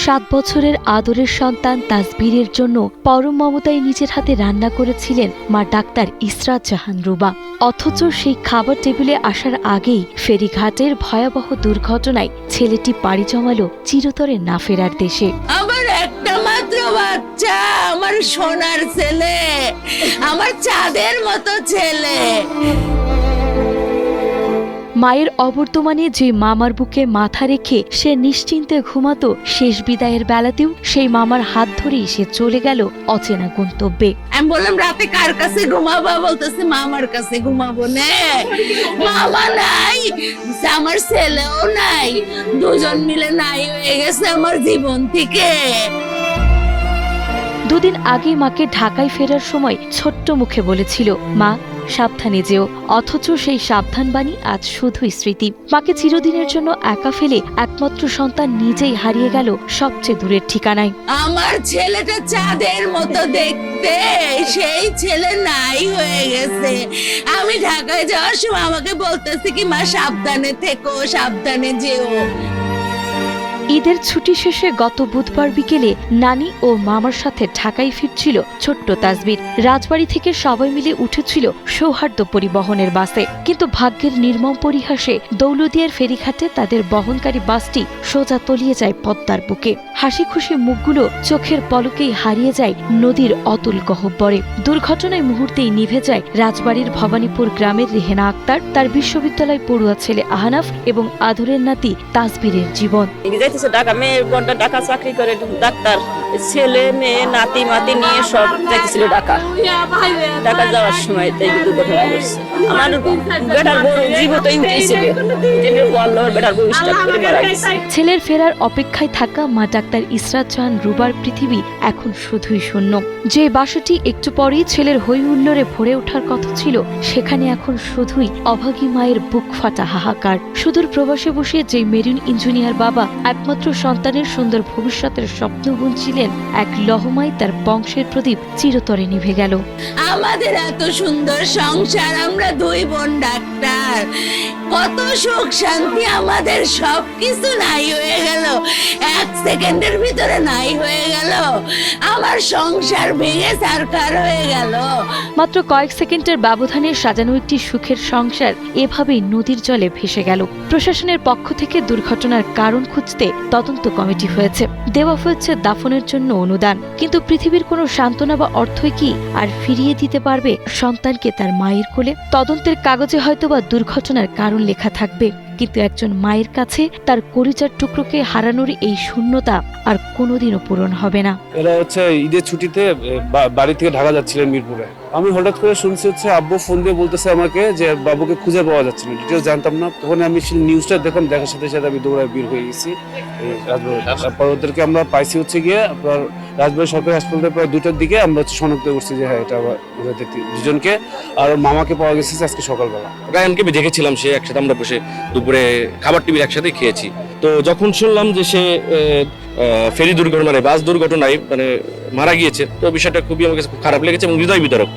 7 বছরের আদরের সন্তান তাসবিরের জন্য পরম মমতায় নিজের হাতে রান্না করেছিলেন মা ডাক্তার ইসরাত জাহান রুবা। অথচ সেই খাবার টেবিলে আসার আগেই ফেরিঘাটের ভয়াবহ দুর্ঘটনায় ছেলেটি পাড়ি জমালো চিরতরে না ফেরার দেশে। আমার একটা মাত্র বাচ্চা, আমার সোনার ছেলে, আমার চাঁদের মতো ছেলে। মায়ের অবর্তমানে যে মামার বুকে মাথা রেখে সে নিশ্চিন্তে ঘুমাতো, শেষ বিদায়ের বেলাতেও সেই মামার হাত ধরেই সে চলে গেল অচেনা গন্তব্যে। আমি বললাম রাতে কার কাছে ঘুমাবো, বলতেছে মামার কাছে ঘুমাবো। না, মামা নাই, আমার ছেলেও নাই, দুজন মিলে নাই হয়ে গেছে আমার জীবন থেকে। দুদিন আগে মাকে ঢাকায় ফেরার সময় ছোট্ট মুখে বলেছিল, মা সাবধানে যেও। অথচ সেই সাবধান বাণী আজ শুধুই স্মৃতি। মাকে চিরদিনের জন্য একা ফেলে একমাত্র সন্তান নিজেই হারিয়ে গেল সবচেয়ে দূরের ঠিকানায়। আমার ছেলেটা চাঁদের মতো দেখতে, সেই ছেলে নাই হয়ে গেছে। আমি ঢাকায় যাওয়ার সময় আমাকে বলতেছে কি, মা সাবধানে থেকো, সাবধানে যেও। ঈদের ছুটি শেষে গত বুধবার বিকেলে নানি ও মামার সাথে ঢাকায় ফিরছিল ছোট্ট তাসবির। রাজবাড়ী থেকে সবাই মিলে উঠেছিল সৌহার্দ্য পরিবহনের বাসে, কিন্তু ভাগ্যের নির্মম পরিহাসে দৌলদিয়ার ফেরিঘাটে তাদের বহনকারী বাসটি সোজা তলিয়ে যায় পদ্মার বুকে। হাসি খুশি মুখগুলো চোখের পলকেই হারিয়ে যায় নদীর অতুল গহ্বরে। দুর্ঘটনায় মুহূর্তেই নিভে যায় রাজবাড়ীর ভবানীপুর গ্রামের রেহেনা আক্তার, তার বিশ্ববিদ্যালয় পড়ুয়া ছেলে আহনাফ এবং আদরের নাতি তাসবিরের জীবন। ঢাকা মেয়ে বোনটা ঢাকা চাকরি করে ডাক্তার, ছেলে মেয়ে নাতি মাতি নিয়ে সব যাইতেছিল ঢাকা। ঢাকা যাওয়ার সময় তাই দুর্ঘটনা ঘটছে। আমার বেটার বউ জীবতই উঠেছিল, বেটার বউ স্টার্ট করে মারা গেছে। ছেলের ফেরার অপেক্ষায় থাকা মা ডাক্তার ইসরাত জাহান রুবার পৃথিবী এখন শুধুই শূন্য। যে বাসাটি একটু পরেই ছেলের হই হুল্লোড়ে ভরে ওঠার কথা ছিল, সেখানে এখন শুধুই অভাগী মায়ের বুক ফাটা হাহাকার। সুদূর প্রবাসে বসে যে মেরিন ইঞ্জিনিয়ার বাবা একমাত্র সন্তানের সুন্দর ভবিষ্যতের স্বপ্ন বুনছিলেন, এক লহমায় তার বংশের প্রদীপ চিরতরে নিভে গেল। আমাদের এত সুন্দর সংসার, আমরা দুই বোন ডাক্তার, কত সুখ শান্তি, আমাদের সবকিছু নাই হয়ে গেল, এক সেকেন্ডের ভিতরে নাই হয়ে গেল। আমার সংসার ভেঙে ছারখার হয়ে গেল। মাত্র কয়েক সেকেন্ডের ব্যবধানে সাজানো একটি সুখের সংসার এভাবেই নদীর জলে ভেসে গেল। প্রশাসনের পক্ষ থেকে দুর্ঘটনার কারণ খুঁজতে তদন্ত কমিটি হয়েছে, দেওয়া হয়েছে দাফনের জন্য অনুদান। কিন্তু পৃথিবীর কোনো সান্ত্বনা বা অর্থই কি আর ফিরিয়ে দিতে পারবে সন্তানকে তার মায়ের কোলে? তদন্তের কাগজে হয়তোবা দুর্ঘটনার কারণ লেখা থাকবে, কিন্তু একজন মায়ের কাছে তার কলিজার টুকরোকে হারানোর এই শূন্যতা আর কোনোদিনও পূরণ হবে না। এরা হচ্ছে ঈদের ছুটিতে বাড়ি থেকে ঢাকা যাচ্ছিলেন মিরপুরে। আমি হঠাৎ করে শুনছি হচ্ছে আব্বু ফোন দিয়ে বলতেছে আমাকে যে বাবুকে খুঁজে পাওয়া যাচ্ছে না, ডিটেলস জানতাম না। তখন আমি নিউজটা দেখলাম, দেখার সাথে সাথে আমি দৌড়ায় বের হয়ে গেছি রাজবাড়ি। তারপর ওদেরকে আমরা পাইছি হচ্ছে গিয়ে আপনার রাজবাড়ী সরকারি হাসপাতালে প্রায় 2টার দিকে আমরা হচ্ছে শনাক্ত করছি যে হ্যাঁ এটা দুজনকে, আর মামাকে পাওয়া গেছে আজকে সকালবেলা। রায়ানকে আমি দেখেছিলাম, সে একসাথে আমরা বসে দুপুরে খাবার টিভি একসাথে খেয়েছি। তো যখন শুনলাম যে সে ফেরি দুর্ঘটনা বাস দুর্ঘটনায় মারা গিয়েছে, তো বিষয়টা খুবই আমার কাছে খুব খারাপ লেগেছে এবং হৃদয় বিদারক।